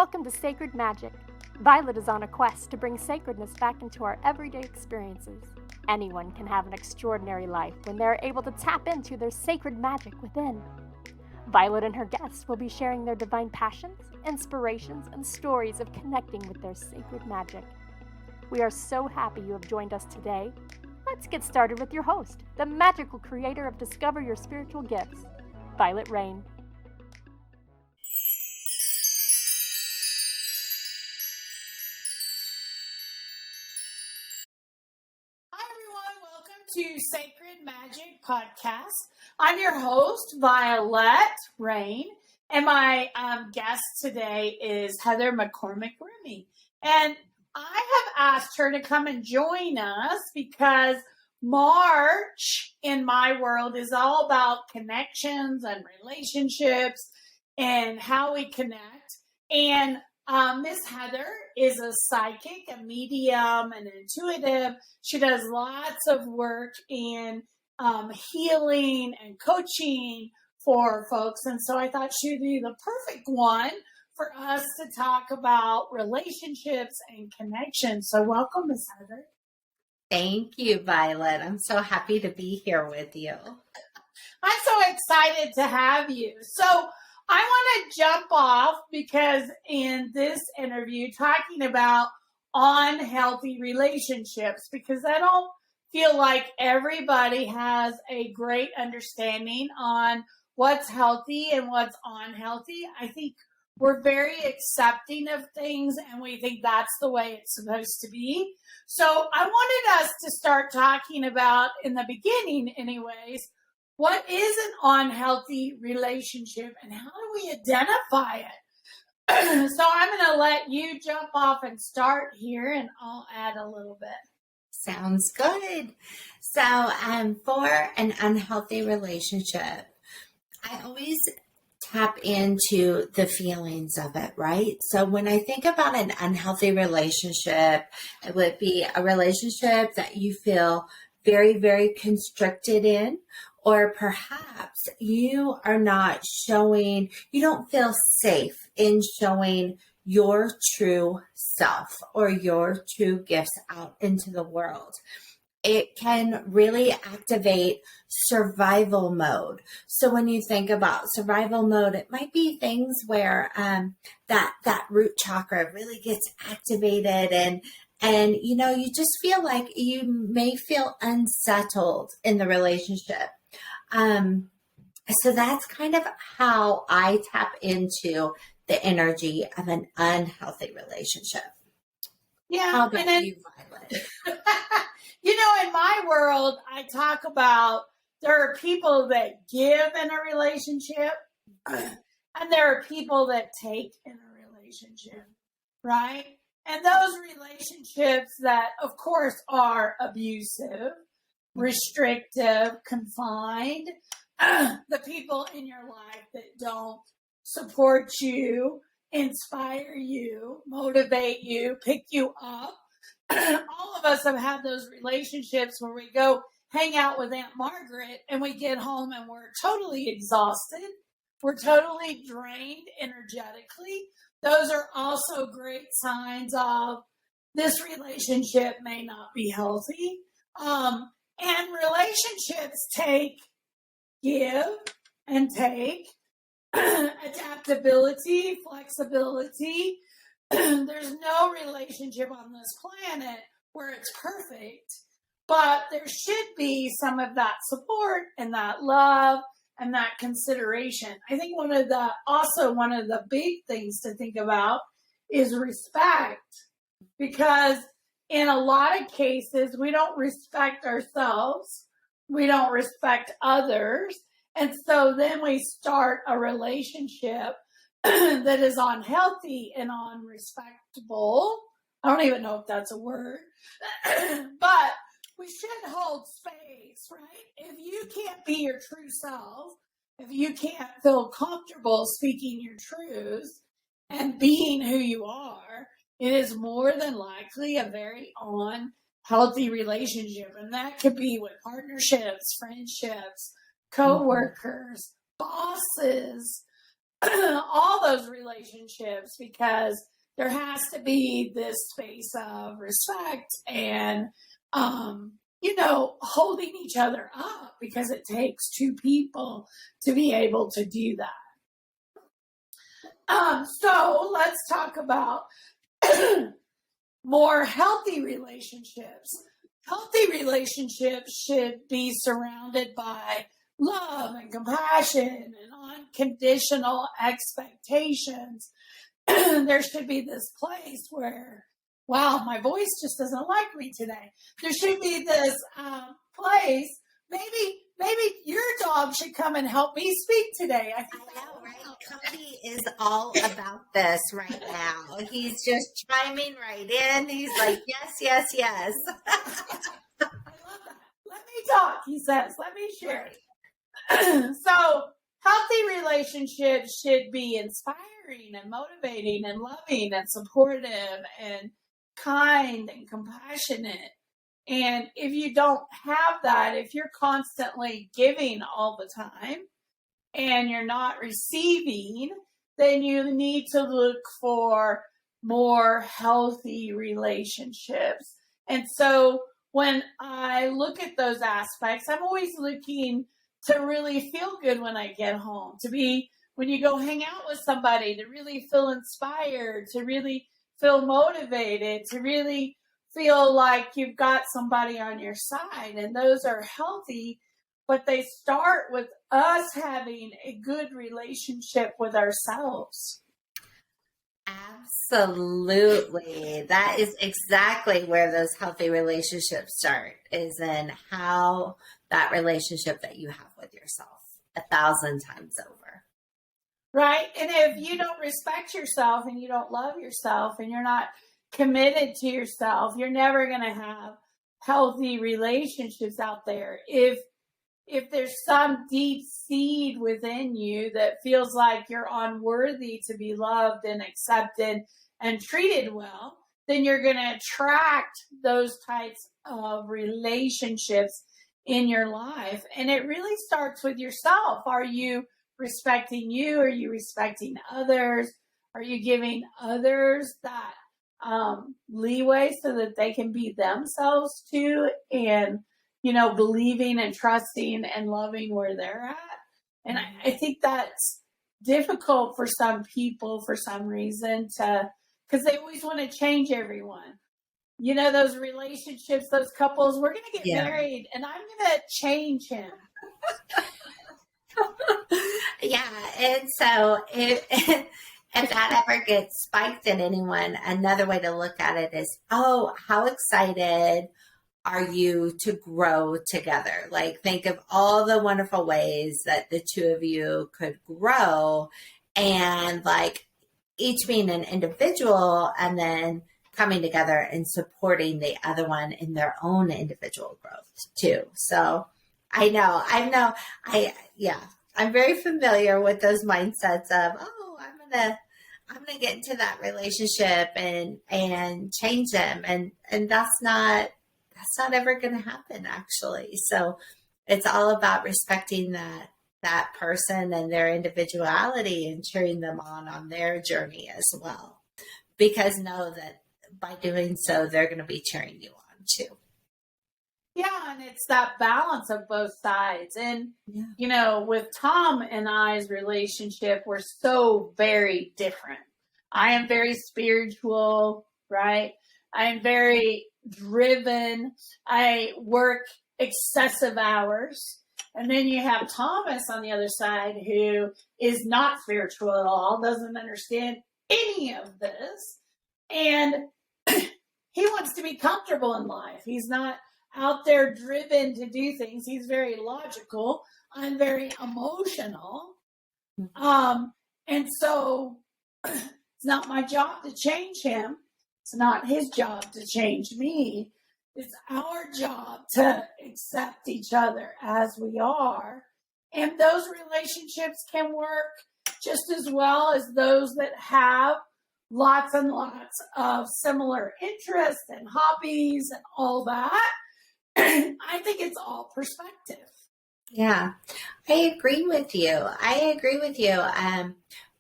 Welcome to Sacred Magic. Violet is on a quest to bring sacredness back into our everyday experiences. Anyone can have an extraordinary life when they are able to tap into their sacred magic within. Violet and her guests will be sharing their divine passions, inspirations, and stories of connecting with their sacred magic. We are so happy you have joined us today. Let's get started with your host, the magical creator of Discover Your Spiritual Gifts, Violet Rayne. To Sacred Magic Podcast. I'm your host, Vialet, Rayne, and my guest today is Heather McCormick Rimey. And I have asked her to come and join us because March in my world is all about connections and relationships and how we connect. And Miss Heather is a psychic, a medium, an intuitive. She does lots of work in healing and coaching for folks. And so I thought she'd be the perfect one for us to talk about relationships and connections. So welcome, Miss Heather. Thank you, Violet. I'm so happy to be here with you. I'm so excited to have you. So I want to jump off because in this interview, talking about unhealthy relationships, because I don't feel like everybody has a great understanding on what's healthy and what's unhealthy. I think we're very accepting of things and we think that's the way it's supposed to be. So I wanted us to start talking about, in the beginning anyways, what is an unhealthy relationship and how do we identify it? So I'm going to let you jump off and start here and I'll add a little bit. Sounds good. So for an unhealthy relationship, I always tap into the feelings of it, right? So when I think about an unhealthy relationship, it would be a relationship that you feel very, very constricted in, or perhaps you are not showing, you don't feel safe in showing your true self or your true gifts out into the world. It can really activate survival mode. So when you think about survival mode, it might be things where that root chakra really gets activated and you know, you just feel like you may feel unsettled in the relationship. So that's kind of how I tap into the energy of an unhealthy relationship. Yeah. How about you, Violet? You know, in my world, I talk about there are people that give in a relationship and there are people that take in a relationship, right? And those relationships that, of course, are abusive, restrictive, confined, the people in your life that don't support you, inspire you, motivate you, pick you up. All of us have had those relationships where we go hang out with Aunt Margaret and we get home and we're totally exhausted. We're totally drained energetically. Those are also great signs of this relationship may not be healthy. And relationships give and take, adaptability, flexibility. There's no relationship on this planet where it's perfect, but there should be some of that support and that love and that consideration. I think one of the big things to think about is respect, because in a lot of cases, we don't respect ourselves. We don't respect others. And so then we start a relationship that is unhealthy and unrespectable. I don't even know if that's a word. But we should hold space, right? If you can't be your true self, if you can't feel comfortable speaking your truth and being who you are, it is more than likely a very unhealthy relationship. And that could be with partnerships, friendships, co-workers, bosses, all those relationships, because there has to be this space of respect and, holding each other up, because it takes two people to be able to do that. So let's talk about more healthy relationships. Healthy relationships should be surrounded by love and compassion and unconditional expectations. There should be this place where, wow, my voice just doesn't like me today. There should be this place. Maybe your dog should come and help me speak today. I know, right? Cody is all about this right now. He's just chiming right in. He's like, yes, yes, yes. I love that. Let me talk, he says. Let me share. So, healthy relationships should be inspiring and motivating and loving and supportive and kind and compassionate. And if you don't have that, if you're constantly giving all the time and you're not receiving, then you need to look for more healthy relationships. And so when I look at those aspects, I'm always looking to really feel good when I get home, when you go hang out with somebody, to really feel inspired, to really feel motivated, to really feel like you've got somebody on your side. And those are healthy, but they start with us having a good relationship with ourselves. Absolutely. That is exactly where those healthy relationships start, is in how that relationship that you have with yourself 1,000 times over. Right. And if you don't respect yourself and you don't love yourself and you're not committed to yourself, you're never going to have healthy relationships out there. If there's some deep seed within you that feels like you're unworthy to be loved and accepted and treated well, then you're going to attract those types of relationships in your life. And it really starts with yourself. Are you respecting you? Are you respecting others? Are you giving others that leeway so that they can be themselves too, and believing and trusting and loving where they're at? And I think that's difficult for some people for some reason, because they always want to change everyone. Those relationships, those couples, we're going to get married and I'm going to change him. Yeah. And so if that ever gets spiked in anyone, another way to look at it is, oh, how excited are you to grow together? Like, think of all the wonderful ways that the two of you could grow, and like each being an individual and then coming together and supporting the other one in their own individual growth too. So I'm very familiar with those mindsets of, oh, I'm gonna get into that relationship and change them, and that's not ever gonna happen, actually. So it's all about respecting that person and their individuality and cheering them on their journey as well, because know that by doing so, they're going to be cheering you on too. Yeah, and it's that balance of both sides. And, with Tom and I's relationship, we're so very different. I am very spiritual, right? I am very driven. I work excessive hours. And then you have Thomas on the other side, who is not spiritual at all, doesn't understand any of this. And he wants to be comfortable in life. He's not out there driven to do things. He's very logical. I'm very emotional. And so it's not my job to change him. It's not his job to change me. It's our job to accept each other as we are. And those relationships can work just as well as those that have lots and lots of similar interests and hobbies and all that. I think it's all perspective. Yeah, I agree with you.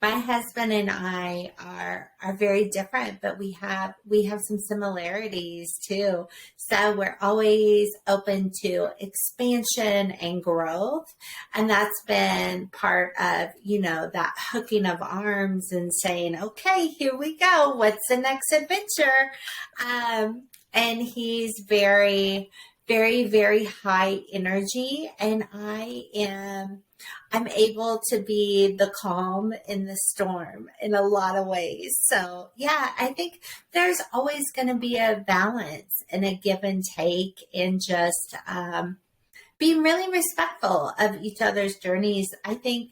My husband and I are very different, but we have some similarities too. So we're always open to expansion and growth. And that's been part of, that hooking of arms and saying, okay, here we go. What's the next adventure? And he's very, very, very high energy, and I'm able to be the calm in the storm in a lot of ways. So yeah, I think there's always going to be a balance and a give and take, and just being really respectful of each other's journeys. I think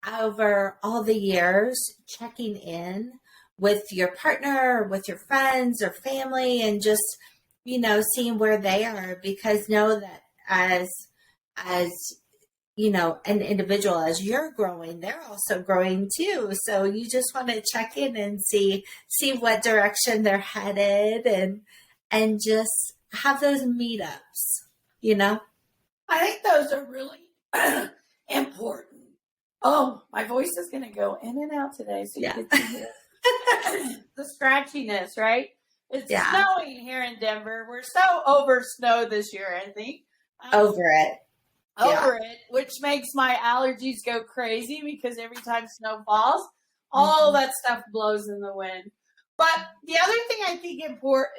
over all the years, checking in with your partner, with your friends or family, and just, seeing where they are, because know that as an individual, as you're growing, they're also growing too. So you just want to check in and see what direction they're headed, and just have those meetups, I think those are really important. Oh, my voice is going to go in and out today, so you can see the scratchiness, right? It's snowing here in Denver. We're so over snow this year, I think. Over it, which makes my allergies go crazy, because every time snow falls, all that stuff blows in the wind. But the other thing I think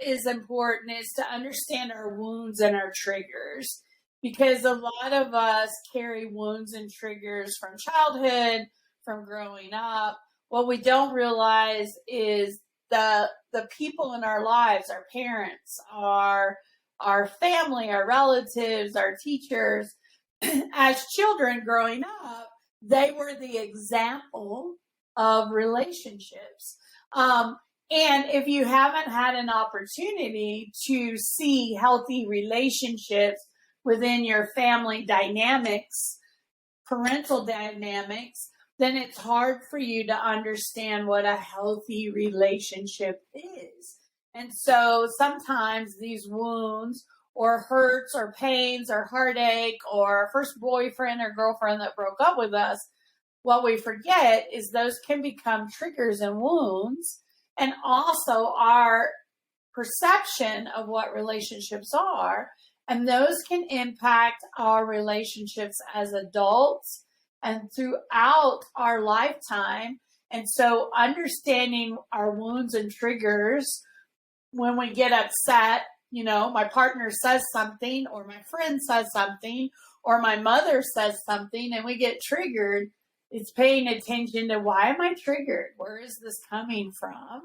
is important is to understand our wounds and our triggers, because a lot of us carry wounds and triggers from childhood, from growing up. What we don't realize is the people in our lives, our parents, our family, our relatives, our teachers, as children growing up, they were the example of relationships. And if you haven't had an opportunity to see healthy relationships within your family dynamics, parental dynamics, then it's hard for you to understand what a healthy relationship is. And so sometimes these wounds or hurts or pains or heartache or first boyfriend or girlfriend that broke up with us, what we forget is those can become triggers and wounds, and also our perception of what relationships are. And those can impact our relationships as adults and throughout our lifetime. And so understanding our wounds and triggers, when we get upset, my partner says something, or my friend says something, or my mother says something, and we get triggered, it's paying attention to, why am I triggered? Where is this coming from?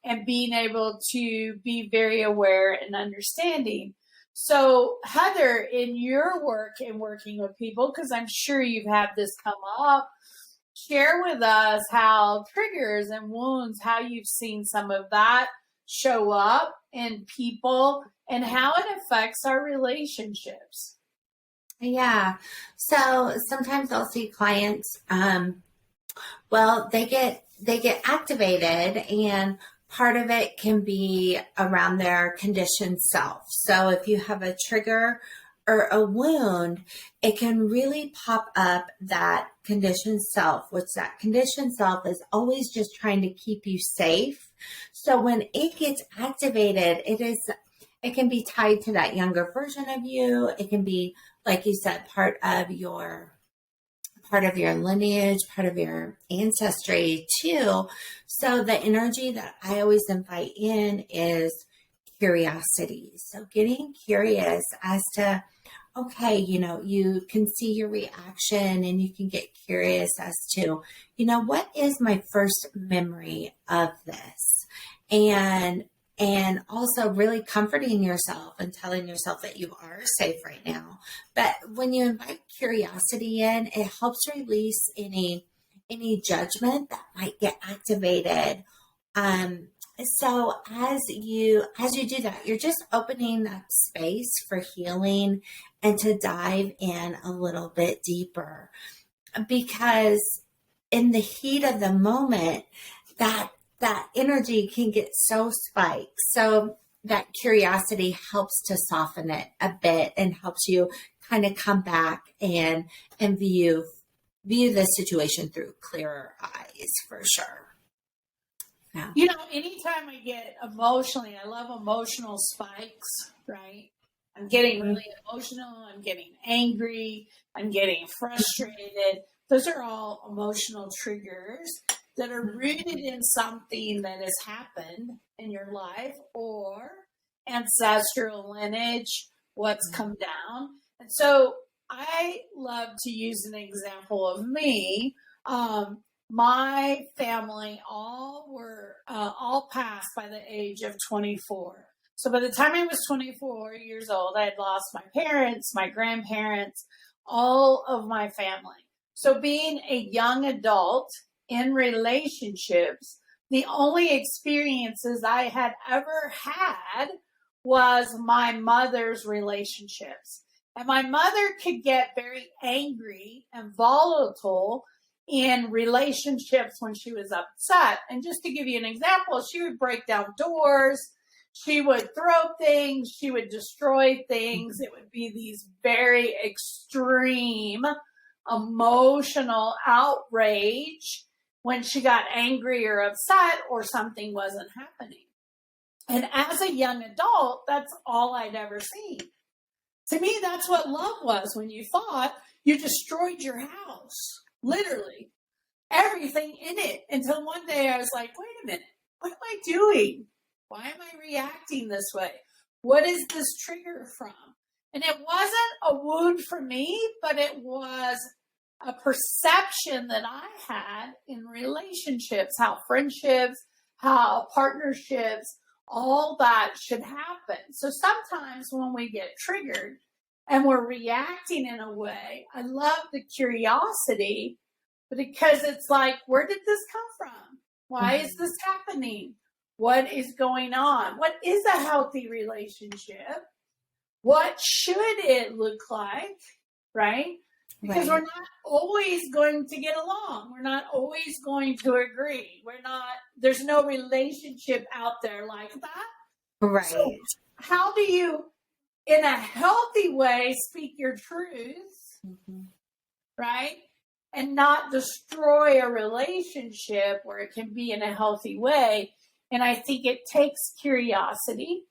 And being able to be very aware and understanding. So Heather, in your work and working with people, because I'm sure you've had this come up, share with us how triggers and wounds, how you've seen some of that show up in people and how it affects our relationships. Yeah. So sometimes I'll see clients, they get activated, and part of it can be around their conditioned self. So if you have a trigger or a wound, it can really pop up that conditioned self, which that conditioned self is always just trying to keep you safe. So when it gets activated, it can be tied to that younger version of you. It can be, like you said, part of your lineage, part of your ancestry too. So the energy that I always invite in is curiosity. So getting curious as to, okay, you can see your reaction, and you can get curious as to, what is my first memory of this? And also really comforting yourself and telling yourself that you are safe right now. But when you invite curiosity in, it helps release any judgment that might get activated. So as you do that, you're just opening that space for healing and to dive in a little bit deeper, because in the heat of the moment, that energy can get so spiked. So that curiosity helps to soften it a bit and helps you kind of come back and view view the situation through clearer eyes for sure. Yeah. You know, anytime I get emotionally, I love emotional spikes, right? I'm getting really emotional. I'm getting angry. I'm getting frustrated. Those are all emotional triggers that are rooted in something that has happened in your life or ancestral lineage, what's come down. And so I love to use an example of me. My family all passed by the age of 24. So by the time I was 24 years old, I had lost my parents, my grandparents, all of my family. So being a young adult in relationships, the only experiences I had ever had was my mother's relationships. And my mother could get very angry and volatile in relationships when she was upset. And just to give you an example, she would break down doors, she would throw things, she would destroy things. It would be these very extreme emotional outrage when she got angry or upset or something wasn't happening. And as a young adult, that's all I'd ever seen. To me, that's what love was when you thought you destroyed your house. Literally. Everything in it. Until one day I was like, wait a minute. What am I doing? Why am I reacting this way? What is this trigger from? And it wasn't a wound for me, but it was a perception that I had in relationships, how friendships, how partnerships, all that should happen. So sometimes when we get triggered and we're reacting in a way, I love the curiosity, because it's like, where did this come from? Why is this happening? What is going on? What is a healthy relationship? What should it look like? Right? Because we're not always going to get along. We're not always going to agree. There's no relationship out there like that. Right. So how do you, in a healthy way, speak your truth, right? And not destroy a relationship where it can be in a healthy way. And I think it takes curiosity.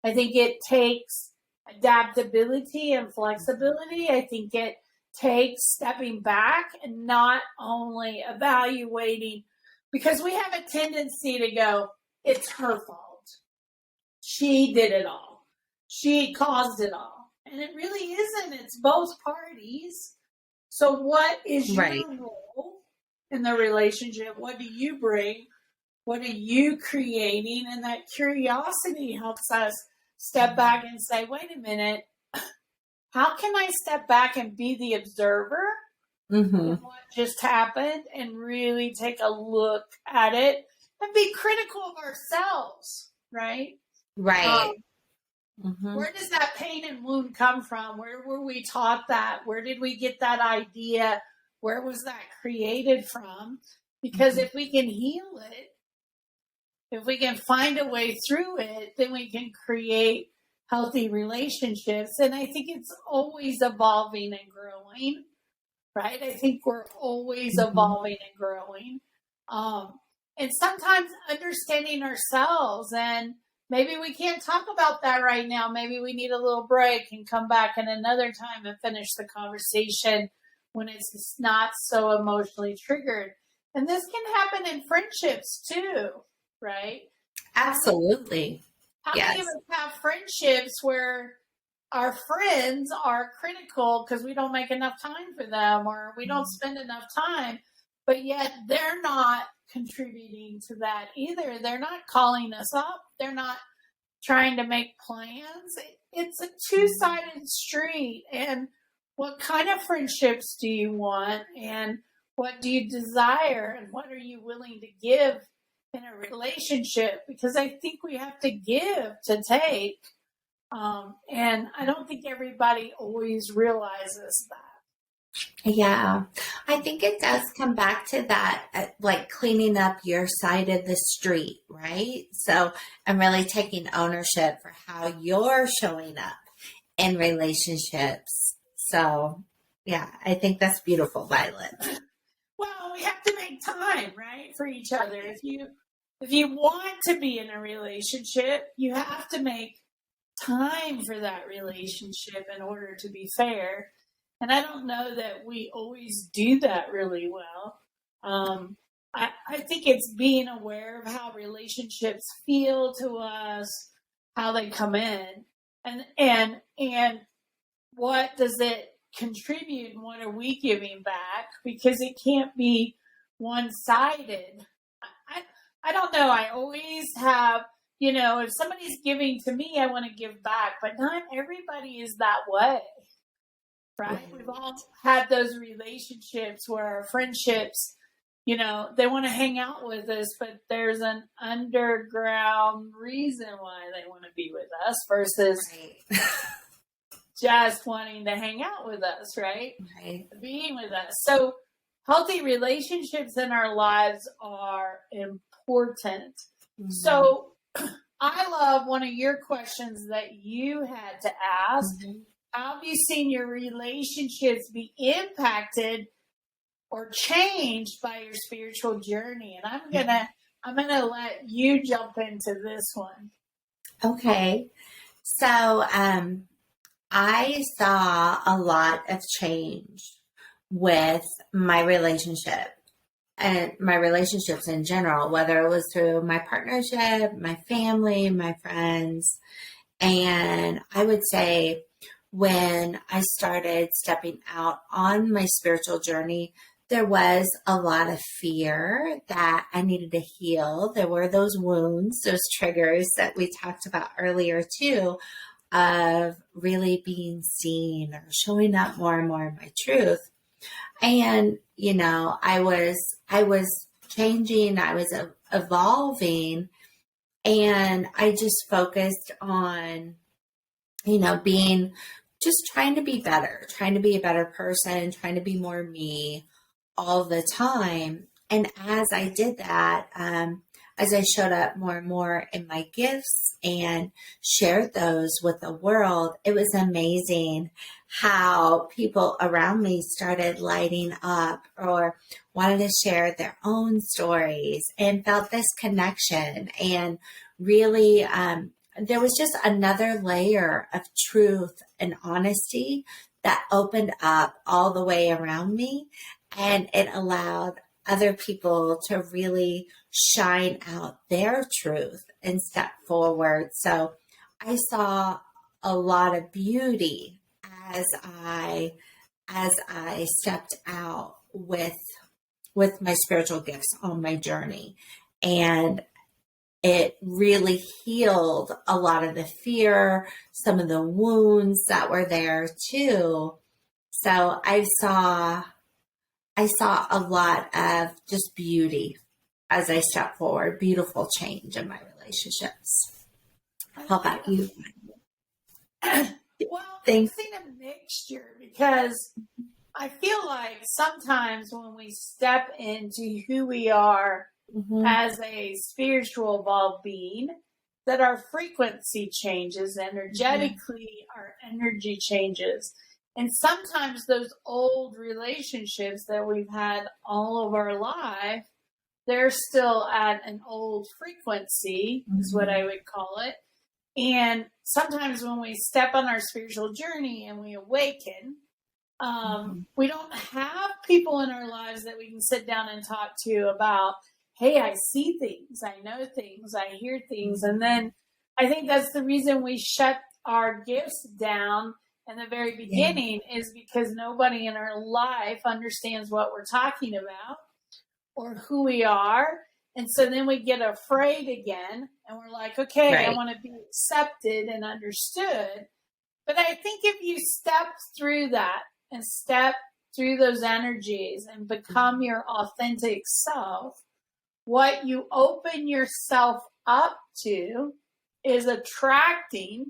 I think it takes adaptability and flexibility. I think it takes stepping back and not only evaluating, because we have a tendency to go, it's her fault. She did it all. She caused it all. And it really isn't. It's both parties. So what is your role in the relationship? What do you bring? What are you creating? And that curiosity helps us step back and say, wait a minute, how can I step back and be the observer of what just happened and really take a look at it and be critical of ourselves, right? Right. Where does that pain and wound come from? Where were we taught that? Where did we get that idea? Where was that created from? Because if we can heal it, if we can find a way through it, then we can create healthy relationships. And I think it's always evolving and growing, right? I think we're always evolving and growing. And sometimes understanding ourselves, and maybe we can't talk about that right now. Maybe we need a little break and come back in another time and finish the conversation when it's not so emotionally triggered. And this can happen in friendships too, right? Absolutely. How many of us have friendships where our friends are critical because we don't make enough time for them or we don't spend enough time, but yet they're not contributing to that either. They're not calling us up. They're not trying to make plans. It's a two-sided street. And what kind of friendships do you want? And what do you desire? And what are you willing to give in a relationship? Because I think we have to give to take. And I don't think everybody always realizes that. Yeah, I think it does come back to that, like cleaning up your side of the street, right? So I'm really taking ownership for how you're showing up in relationships. So Yeah, I think that's beautiful, Violet. Well, we have to make time, right, for each other. If you want to be in a relationship, you have to make time for that relationship in order to be fair. And I don't know that we always do that really well. I think it's being aware of how relationships feel to us, how they come in, and what does it contribute and what are we giving back, because it can't be one-sided. I don't know. I always have, if somebody's giving to me, I want to give back, but not everybody is that way, right? We've all had those relationships where our friendships, they want to hang out with us, but there's an underground reason why they want to be with us versus just wanting to hang out with us, right? Being with us. So healthy relationships in our lives are important. Mm-hmm. So I love one of your questions that you had to ask. Mm-hmm. How have you seen your relationships be impacted or changed by your spiritual journey? And I'm gonna let you jump into this one. Okay. So I saw a lot of change with my relationship and my relationships in general, whether it was through my partnership, my family, my friends. And I would say when I started stepping out on my spiritual journey, there was a lot of fear that I needed to heal. There were those wounds, those triggers that we talked about earlier too, of really being seen or showing up more and more in my truth. And, I was changing, I was evolving, and I just focused on, just trying to be better, trying to be a better person, trying to be more me all the time. And as I did that, as I showed up more and more in my gifts and shared those with the world, it was amazing how people around me started lighting up or wanted to share their own stories and felt this connection. And really, there was just another layer of truth and honesty that opened up all the way around me. And it allowed other people to really shine out their truth and step forward. So I saw a lot of beauty as I stepped out with my spiritual gifts on my journey. And it really healed a lot of the fear, some of the wounds that were there too. So I saw a lot of just beauty as I stepped forward, beautiful change in my relationships. How about you? Well, I've seen a mixture, because I feel like sometimes when we step into who we are as a spiritual evolved being, that our frequency changes, energetically, our energy changes. And sometimes those old relationships that we've had all of our life, they're still at an old frequency, is what I would call it. And sometimes when we step on our spiritual journey and we awaken, we don't have people in our lives that we can sit down and talk to about, hey, I see things, I know things, I hear things. And then I think that's the reason we shut our gifts down in the very beginning, is because nobody in our life understands what we're talking about or who we are. And so then we get afraid again, and we're like, okay, I want to be accepted and understood. But I think if you step through that and step through those energies and become your authentic self, what you open yourself up to is attracting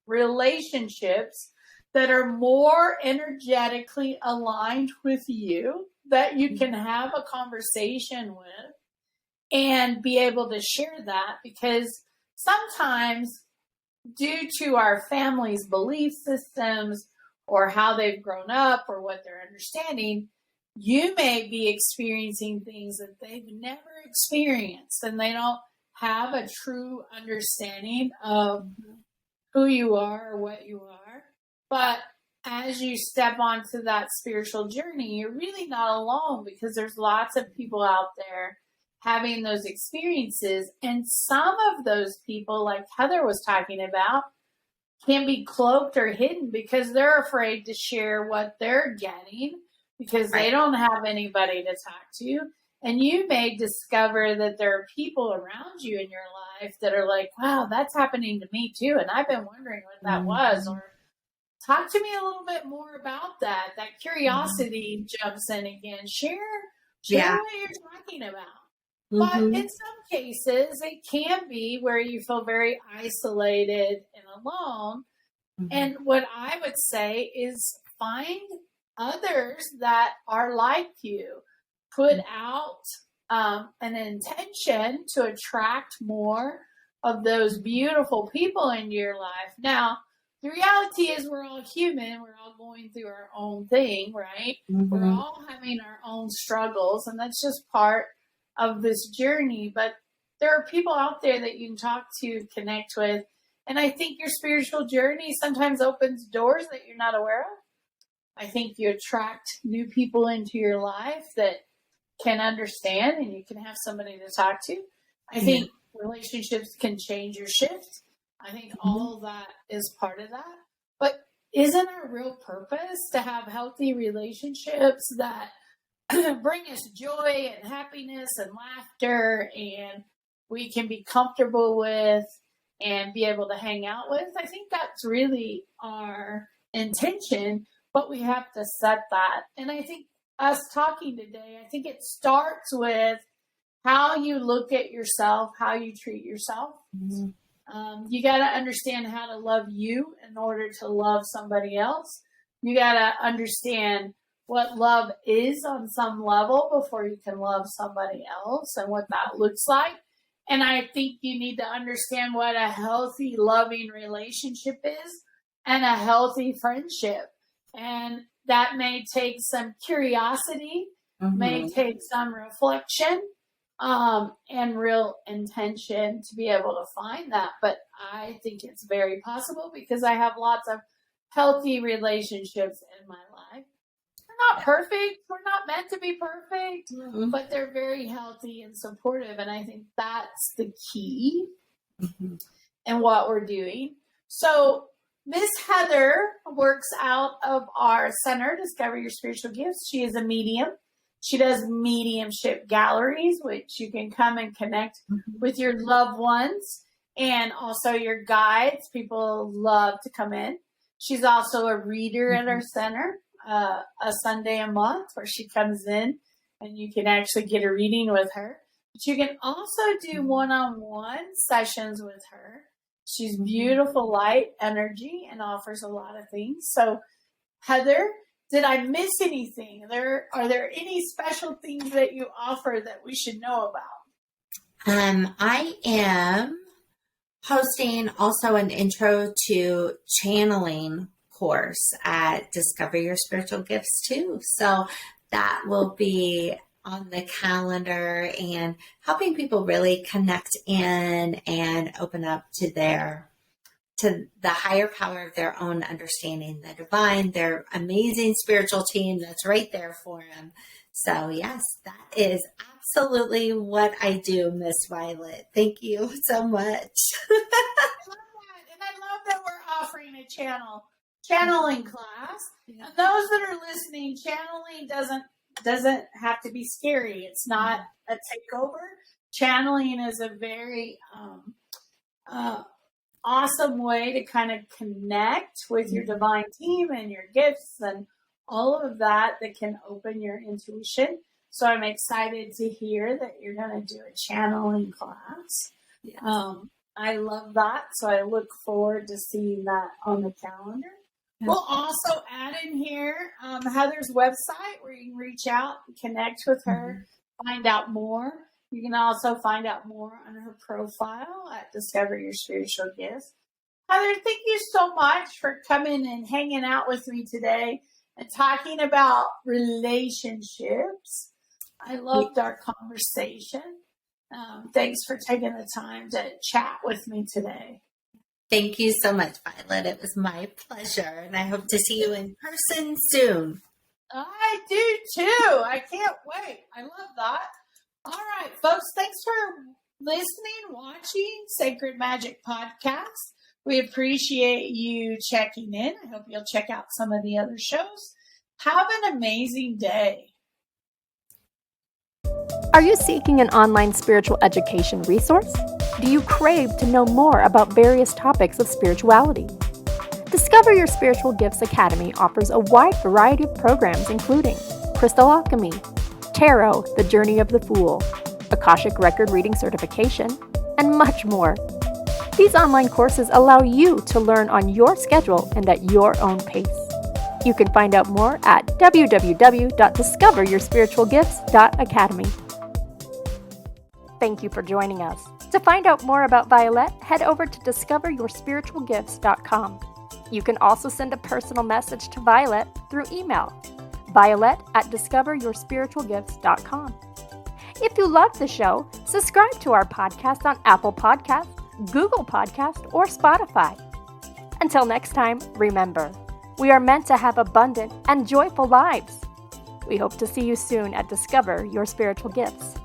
relationships that are more energetically aligned with you, that you can have a conversation with and be able to share that. Because sometimes, due to our family's belief systems or how they've grown up or what they're understanding, you may be experiencing things that they've never experienced, and they don't have a true understanding of who you are or what you are. But as you step onto that spiritual journey, you're really not alone, because there's lots of people out there having those experiences. And some of those people, like Heather was talking about, can be cloaked or hidden because they're afraid to share what they're getting, because they don't have anybody to talk to. And you may discover that there are people around you in your life that are like, wow, that's happening to me too, and I've been wondering what that was. Or talk to me a little bit more about that. That curiosity jumps in again. Share what you're talking about. But in some cases, it can be where you feel very isolated and alone. And what I would say is find others that are like you. Put out an intention to attract more of those beautiful people into your life. Now, the reality is we're all human. We're all going through our own thing, right? We're all having our own struggles, and that's just part of this journey. But there are people out there that you can talk to, connect with. And I think your spiritual journey sometimes opens doors that you're not aware of. I think you attract new people into your life that can understand, and you can have somebody to talk to. I think relationships can change your shift. I think all of that is part of that. But isn't our real purpose to have healthy relationships that bring us joy and happiness and laughter, and we can be comfortable with and be able to hang out with? I think that's really our intention, but we have to set that. And I think us talking today, I think it starts with how you look at yourself, how you treat yourself. You got to understand how to love you in order to love somebody else. You got to understand what love is on some level before you can love somebody else, and what that looks like. And I think you need to understand what a healthy, loving relationship is and a healthy friendship. And that may take some curiosity, may take some reflection, and real intention to be able to find that. But I think it's very possible, because I have lots of healthy relationships in my life. They're not perfect. We're not meant to be perfect, but they're very healthy and supportive. And I think that's the key in what we're doing. So Miss Heather works out of our center, Discover Your Spiritual Gifts. She is a medium. She does Mediumship Galleries, which you can come and connect with your loved ones and also your guides. People love to come in. She's also a reader at our center, a Sunday a month, where she comes in and you can actually get a reading with her. But you can also do one-on-one sessions with her. She's beautiful light energy and offers a lot of things. So, Heather, did I miss anything? Are there any special things that you offer that we should know about? I am hosting also an intro to channeling course at Discover Your Spiritual Gifts too. So that will be on the calendar, and helping people really connect in and open up to the higher power of their own understanding, the divine, their amazing spiritual team that's right there for them. So yes, that is absolutely what I do, Miss Violet. Thank you so much. I love that. And I love that we're offering a channeling class. And those that are listening, channeling doesn't have to be scary. It's not a takeover. Channeling is a very awesome way to kind of connect with your divine team and your gifts and all of that can open your intuition. So I'm excited to hear that you're going to do a channeling class. Yes. I love that. So I look forward to seeing that on the calendar. Yes. We'll also add in here Heather's website, where you can reach out and connect with her, find out more. You can also find out more on her profile at Discover Your Spiritual Gifts. Heather, thank you so much for coming and hanging out with me today and talking about relationships. I loved our conversation. Thanks for taking the time to chat with me today. Thank you so much, Violet. It was my pleasure, and I hope to see you in person soon. I do too. I can't wait. I love that. All right, folks, thanks for listening, watching Sacred Magic Podcast. We appreciate you checking in. I hope you'll check out some of the other shows. Have an amazing day. Are you seeking an online spiritual education resource? Do you crave to know more about various topics of spirituality? Discover Your Spiritual Gifts Academy offers a wide variety of programs including Crystal Alchemy, Tarot, The Journey of the Fool, Akashic Record Reading Certification, and much more. These online courses allow you to learn on your schedule and at your own pace. You can find out more at www.discoveryourspiritualgifts.academy. Thank you for joining us. To find out more about Vialet, head over to discoveryourspiritualgifts.com. You can also send a personal message to Vialet through email, violet@discoveryourspiritualgifts.com. If you love the show, subscribe to our podcast on Apple Podcasts, Google Podcasts, or Spotify. Until next time, remember, we are meant to have abundant and joyful lives. We hope to see you soon at Discover Your Spiritual Gifts.